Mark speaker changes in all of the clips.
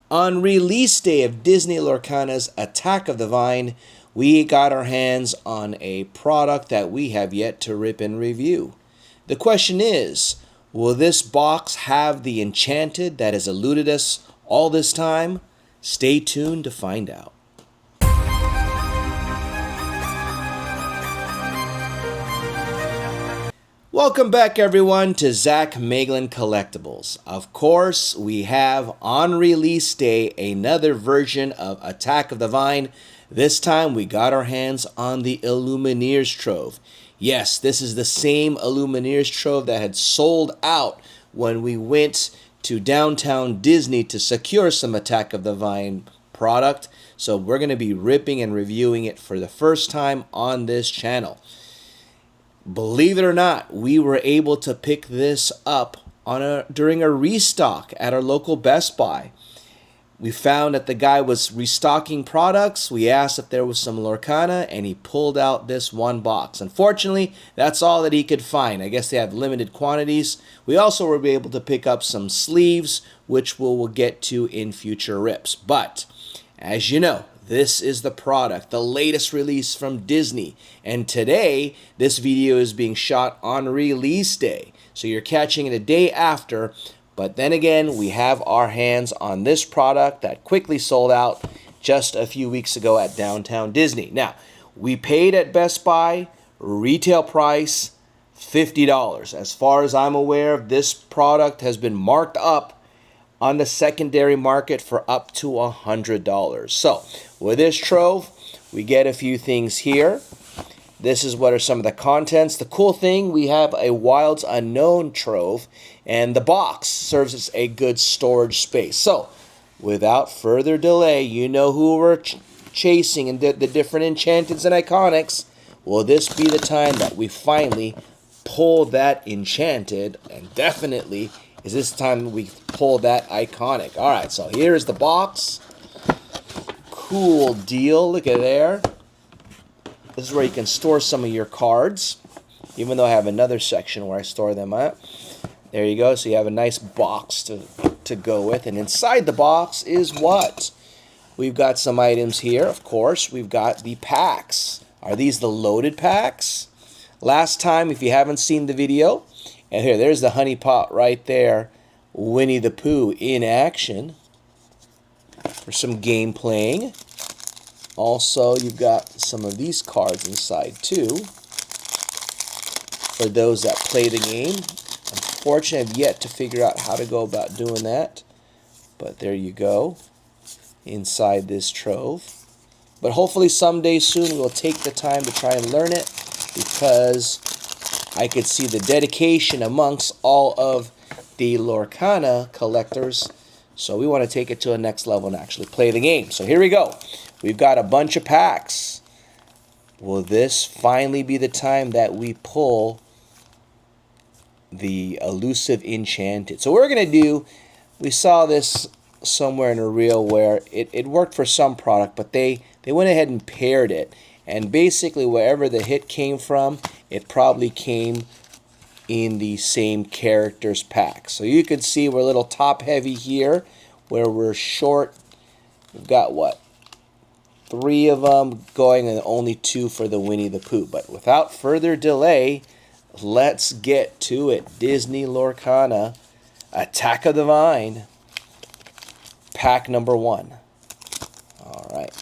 Speaker 1: On release day of Disney Lorcana's Attack of the Vine, we got our hands on a product that we have yet to rip and review. The question is, will this box have the Enchanted that has eluded us all this time? Stay tuned to find out. Welcome back, everyone, to Zach Meglin Collectibles. Of course, we have on release day another version of Attack of the Vine. This time we got our hands on the Illumineer'S Trove. Yes, this is the same Illumineer'S Trove that had sold out when we went to downtown Disney to secure some Attack of the Vine product. So we're going to be ripping and reviewing it for the first time on this channel. Believe it or not, we were able to pick this up during a restock at our local Best Buy. We found that the guy was restocking products. We asked if there was some Lorcana, and he pulled out this one box. Unfortunately, that's all that he could find. I guess they have limited quantities. We also were able to pick up some sleeves, which we'll get to in future rips. But, as you know, this is the product, the latest release from Disney. And today, this video is being shot on release day. So you're catching it a day after. But then again, we have our hands on this product that quickly sold out just a few weeks ago at downtown Disney. Now, we paid at Best Buy, retail price, $50. As far as I'm aware, this product has been marked up on the secondary market for up to $100. So, with this Trove, we get a few things here. This is what are some of the contents. The cool thing, we have a Wilds Unknown Trove, and the box serves as a good storage space. So, without further delay, you know who we're chasing and the different Enchanteds and Iconics. Will this be the time that we finally pull that Enchanted, and definitely is this time we pull that Iconic. All right, so here's the box. Cool deal. Look at there. This is where you can store some of your cards, even though I have another section where I store them at. There you go. So you have a nice box to go with. And inside the box is what? We've got some items here, of course. We've got the packs. Are these the loaded packs? Last time, if you haven't seen the video, and here, there's the honey pot right there. Winnie the Pooh in action for some game playing. Also, you've got some of these cards inside too for those that play the game. Unfortunately, I've yet to figure out how to go about doing that. But there you go, inside this Trove. But hopefully someday soon we'll take the time to try and learn it, because I could see the dedication amongst all of the Lorcana collectors. So we want to take it to a next level and actually play the game. So here we go. We've got a bunch of packs. Will this finally be the time that we pull the elusive Enchanted? So what we're going to do, we saw this somewhere in a reel where it worked for some product, but they went ahead and paired it. And basically, wherever the hit came from, it probably came in the same characters pack. So you can see we're a little top heavy here, where we're short. We've got what? 3 of them going and only 2 for the Winnie the Pooh. But without further delay, let's get to it. Disney Lorcana Attack of the Vine, pack number 1. All right.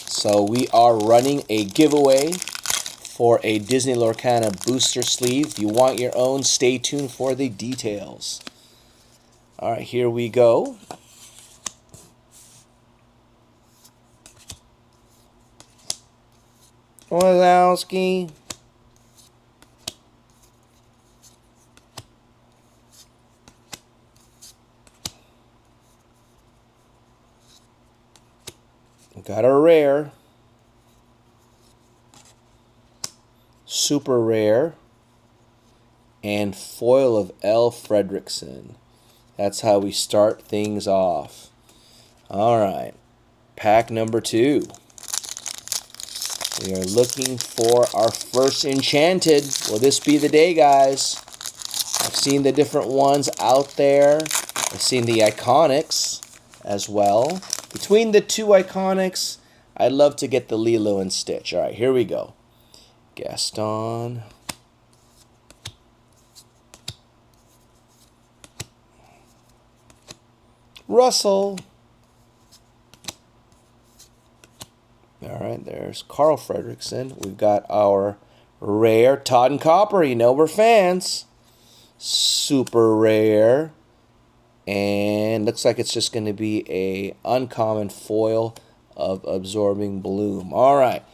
Speaker 1: So we are running a giveaway for a Disney Lorcana booster sleeve. If you want your own, stay tuned for the details. All right, here we go. Wazowski. Got a rare, super rare, and foil of L. Fredrickson. That's how we start things off. All right, pack number 2. We are looking for our first Enchanted. Will this be the day, guys? I've seen the different ones out there. I've seen the Iconics as well. Between the two Iconics, I'd love to get the Lilo and Stitch. All right, here we go. Gaston. Russell. All right, there's Carl Fredrickson. We've got our rare Todd and Copper. You know we're fans. Super rare. And looks like it's just going to be a uncommon foil of Absorbing Bloom. All right.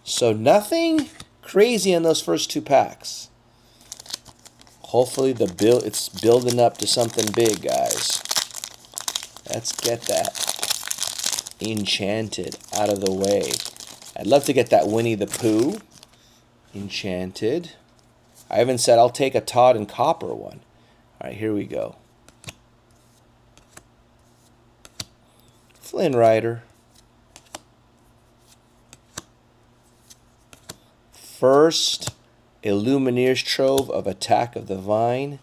Speaker 1: So nothing crazy in those first two packs. Hopefully it's building up to something big, guys. Let's get that Enchanted out of the way. I'd love to get that Winnie the Pooh Enchanted. I haven't said I'll take a Todd and Copper one. All right, here we go. Flynn Rider. First Illumineer'S Trove of Attack of the Vine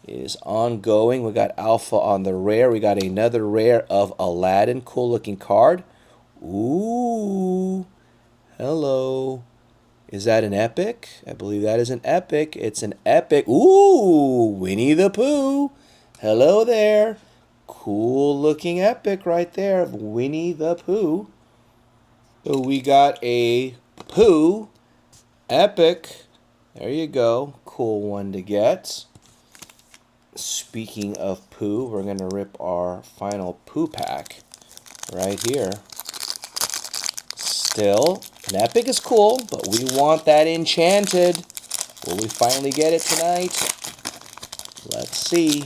Speaker 1: is ongoing. We got Alpha on the rare. We got another rare of Aladdin. Cool looking card. Ooh. Hello. Is that an epic? I believe that is an epic. It's an epic. Ooh. Winnie the Pooh. Hello there. Cool looking epic right there of Winnie the Pooh. So we got a Pooh epic. There you go. Cool one to get. Speaking of Pooh, we're going to rip our final Pooh pack right here. Still, an epic is cool, but we want that Enchanted. Will we finally get it tonight? Let's see.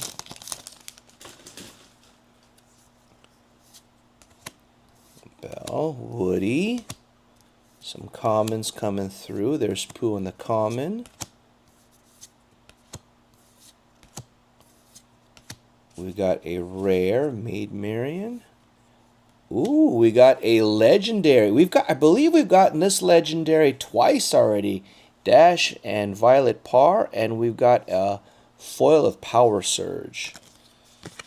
Speaker 1: Belle, Woody. Some commons coming through. There's Pooh in the common. We got a rare, Maid Marian. Ooh, we got a legendary. I believe we've gotten this legendary twice already. Dash and Violet Parr, and we've got a foil of Power Surge.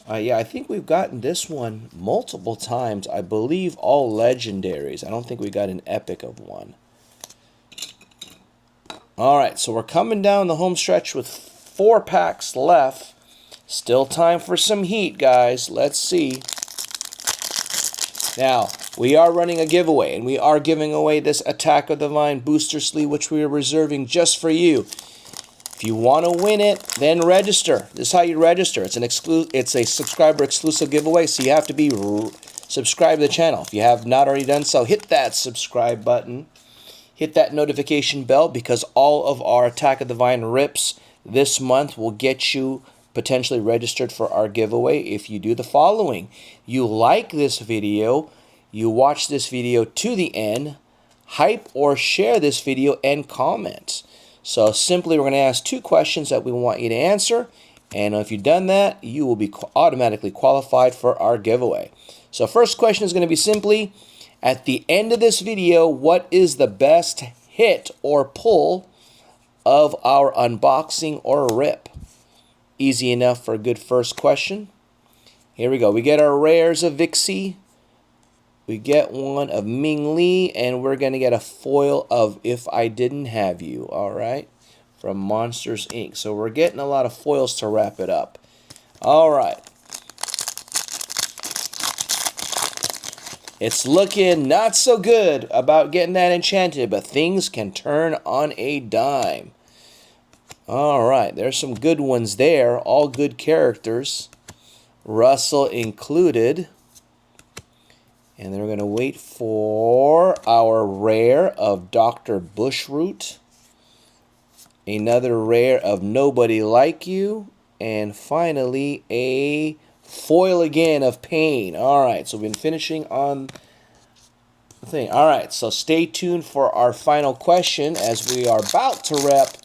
Speaker 1: Yeah, I think we've gotten this one multiple times. I believe all legendaries. I don't think we got an epic of one. All right, so we're coming down the home stretch with 4 packs left. Still time for some heat, guys. Let's see. Now, we are running a giveaway, and we are giving away this Attack of the Vine booster sleeve, which we are reserving just for you. If you want to win it, then register. This is how you register. It's a subscriber exclusive giveaway, so you have to be subscribed to the channel. If you have not already done so, hit that subscribe button. Hit that notification bell, because all of our Attack of the Vine rips this month will get you potentially registered for our giveaway if you do the following. You like this video, you watch this video to the end, hype or share this video, and comment. So simply, we're going to ask 2 questions that we want you to answer, and if you've done that, you will be automatically qualified for our giveaway. So first question is going to be simply, at the end of this video, what is the best hit or pull of our unboxing or rip? Easy enough for a good first question. Here we go. We get our rares of Vixie. We get one of Ming Lee, and we're going to get a foil of If I Didn't Have You, all right, from Monsters, Inc. So we're getting a lot of foils to wrap it up. All right. It's looking not so good about getting that Enchanted, but things can turn on a dime. All right, there's some good ones there, all good characters, Russell included. And then we're going to wait for our rare of Dr. Bushroot, another rare of Nobody Like You, and finally a foil again of Pain. All right, so we've been finishing on the thing. All right, so stay tuned for our final question as we are about to rep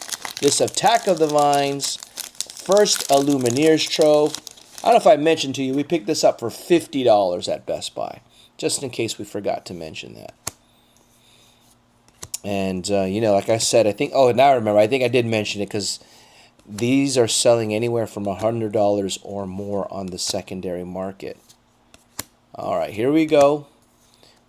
Speaker 1: this Attack of the Vines, first Illumineer'S Trove. I don't know if I mentioned to you, we picked this up for $50 at Best Buy, just in case we forgot to mention that. And, you know, like I said, I think, oh, now I remember, I think I did mention it because These are selling anywhere from $100 or more on the secondary market. All right, here we go.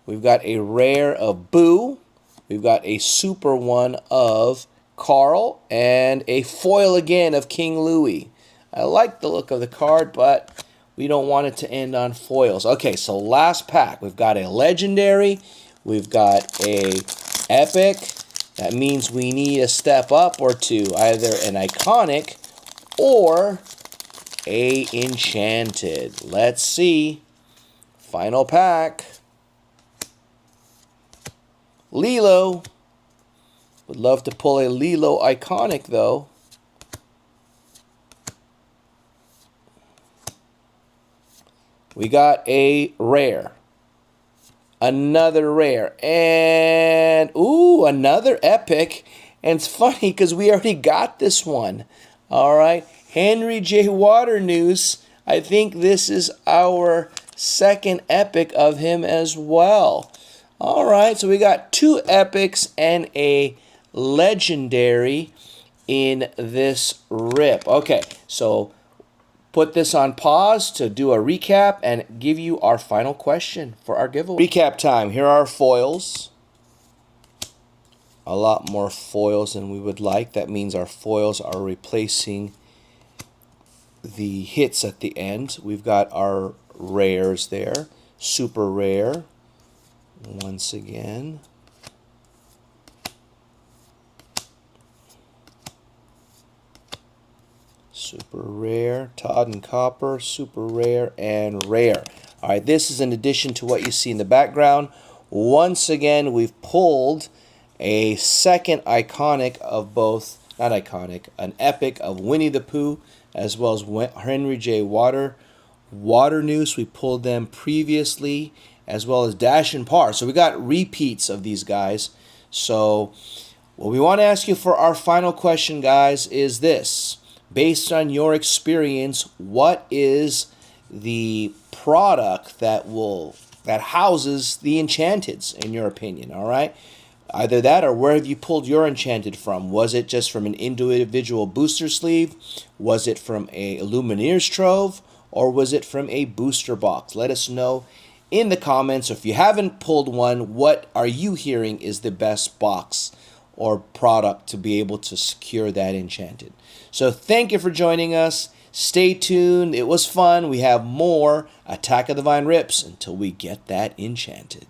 Speaker 1: We've got a rare of Boo. We've got a super one of Carl and a foil again of King Louis. I like the look of the card, but we don't want it to end on foils. Okay, so last pack. We've got a legendary. We've got a epic. That means we need a step up or two, either an iconic or a enchanted. Let's see. Final pack. Lilo. Would love to pull a Lilo iconic though. We got a rare. Another rare. And, ooh, another epic. And it's funny because we already got this one. All right. Henry J. Waternoose. I think this is our second epic of him as well. All right. So we got two epics and a legendary in this rip. Okay. So put this on pause to do a recap and give you our final question for our giveaway. Recap time. Here are our foils. A lot more foils than we would like. That means our foils are replacing the hits at the end. We've got our rares there. Super rare. Once again. Super rare, Todd and Copper, super rare, and rare. All right, this is in addition to what you see in the background. Once again, we've pulled a second iconic of both, not iconic, an epic of Winnie the Pooh, as well as Henry J. Waternoose. We pulled them previously, as well as Dash and Par. So we got repeats of these guys. So what we want to ask you for our final question, guys, is this. Based on your experience, what is the product that houses the Enchanteds, in your opinion? All right, either that or where have you pulled your Enchanted from? Was it just from an individual booster sleeve? Was it from a Illumineer'S Trove? Or was it from a booster box? Let us know in the comments. If you haven't pulled one, what are you hearing is the best box or product to be able to secure that Enchanted? So thank you for joining us. Stay tuned. It was fun. We have more Attack of the Vine rips until we get that Enchanted.